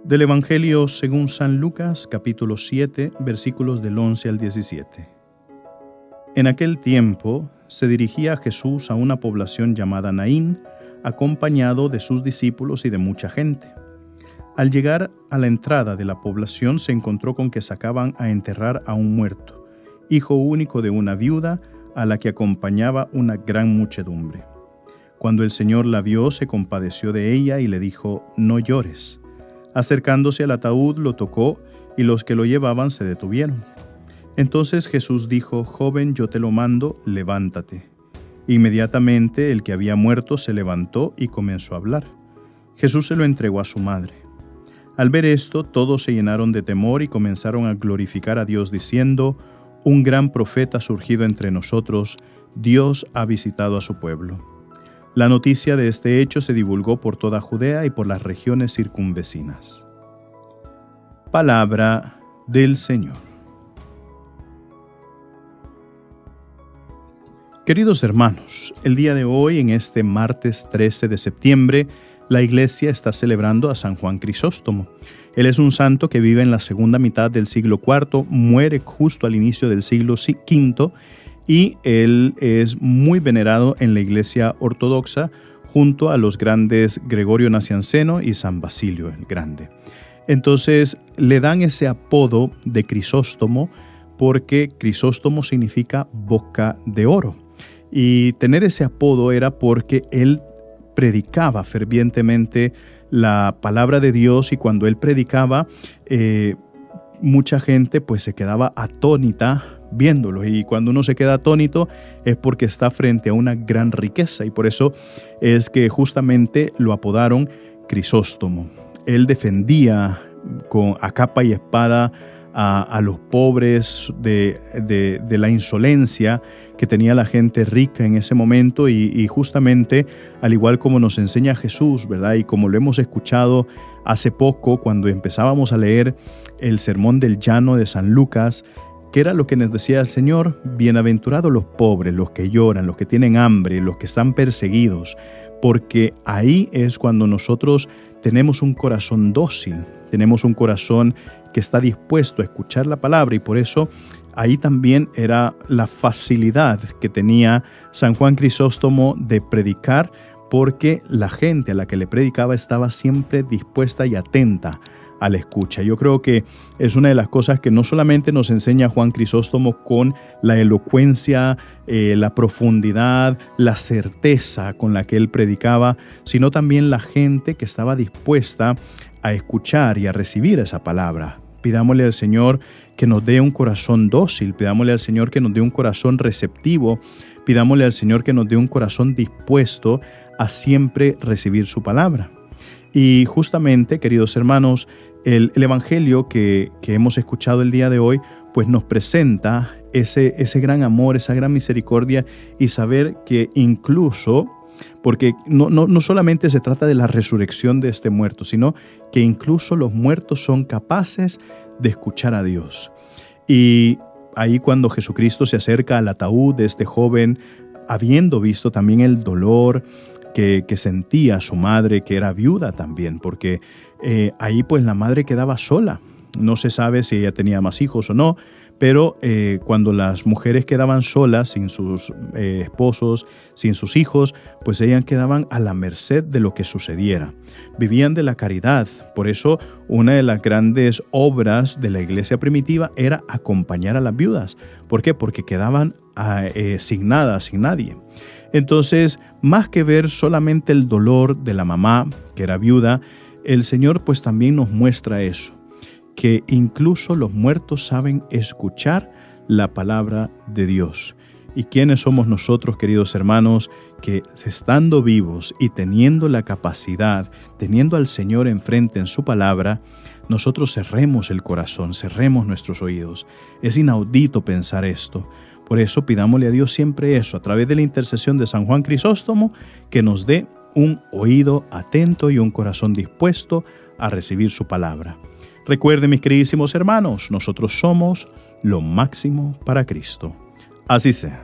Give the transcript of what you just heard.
Del Evangelio según San Lucas, capítulo 7, versículos del 11 al 17. En aquel tiempo se dirigía Jesús a una población llamada Naín, acompañado de sus discípulos y de mucha gente. Al llegar a la entrada de la población se encontró con que sacaban a enterrar a un muerto, hijo único de una viuda a la que acompañaba una gran muchedumbre. Cuando el Señor la vio, se compadeció de ella y le dijo: «No llores». Acercándose al ataúd, lo tocó y los que lo llevaban se detuvieron. Entonces Jesús dijo: «Joven, yo te lo mando, levántate». Inmediatamente el que había muerto se levantó y comenzó a hablar. Jesús se lo entregó a su madre. Al ver esto, todos se llenaron de temor y comenzaron a glorificar a Dios diciendo: «Un gran profeta ha surgido entre nosotros, Dios ha visitado a su pueblo». La noticia de este hecho se divulgó por toda Judea y por las regiones circunvecinas. Palabra del Señor. Queridos hermanos, el día de hoy, en este martes 13 de septiembre, la Iglesia está celebrando a San Juan Crisóstomo. Él es un santo que vive en la segunda mitad del siglo IV, muere justo al inicio del siglo V, y él es muy venerado en la Iglesia ortodoxa junto a los grandes Gregorio Nacianceno y San Basilio el Grande. Entonces le dan ese apodo de Crisóstomo porque Crisóstomo significa boca de oro. Y tener ese apodo era porque él predicaba fervientemente la palabra de Dios, y cuando él predicaba, mucha gente pues se quedaba atónita viéndolo, y cuando uno se queda atónito es porque está frente a una gran riqueza, y por eso es que justamente lo apodaron Crisóstomo. Él defendía a capa y espada a los pobres de la insolencia que tenía la gente rica en ese momento, y justamente al igual como nos enseña Jesús, ¿verdad? Y como lo hemos escuchado hace poco cuando empezábamos a leer el Sermón del Llano de San Lucas, ¿qué era lo que nos decía el Señor? Bienaventurados los pobres, los que lloran, los que tienen hambre, los que están perseguidos, porque ahí es cuando nosotros tenemos un corazón dócil, tenemos un corazón que está dispuesto a escuchar la palabra, y por eso ahí también era la facilidad que tenía San Juan Crisóstomo de predicar, porque la gente a la que le predicaba estaba siempre dispuesta y atenta a la escucha. Yo creo que es una de las cosas que no solamente nos enseña Juan Crisóstomo con la elocuencia, la profundidad, la certeza con la que él predicaba, sino también la gente que estaba dispuesta a escuchar y a recibir esa palabra. Pidámosle al Señor que nos dé un corazón dócil, pidámosle al Señor que nos dé un corazón receptivo, pidámosle al Señor que nos dé un corazón dispuesto a siempre recibir su palabra. Y justamente, queridos hermanos, el Evangelio que hemos escuchado el día de hoy, pues nos presenta ese gran amor, esa gran misericordia, y saber que incluso, porque no solamente se trata de la resurrección de este muerto, sino que incluso los muertos son capaces de escuchar a Dios. Y ahí cuando Jesucristo se acerca al ataúd de este joven, habiendo visto también el dolor que sentía su madre, que era viuda también, porque ahí pues la madre quedaba sola. No se sabe si ella tenía más hijos o no, pero cuando las mujeres quedaban solas, sin sus esposos, sin sus hijos, pues ellas quedaban a la merced de lo que sucediera. Vivían de la caridad. Por eso una de las grandes obras de la iglesia primitiva era acompañar a las viudas. ¿Por qué? Porque quedaban sin nada, sin nadie. Entonces, más que ver solamente el dolor de la mamá, que era viuda, el Señor pues también nos muestra eso, que incluso los muertos saben escuchar la palabra de Dios. ¿Y quiénes somos nosotros, queridos hermanos, que estando vivos y teniendo la capacidad, teniendo al Señor enfrente en su palabra, nosotros cerremos el corazón, cerremos nuestros oídos? Es inaudito pensar esto. Por eso pidámosle a Dios siempre eso, a través de la intercesión de San Juan Crisóstomo, que nos dé un oído atento y un corazón dispuesto a recibir su palabra. Recuerden, mis queridísimos hermanos, nosotros somos lo máximo para Cristo. Así sea.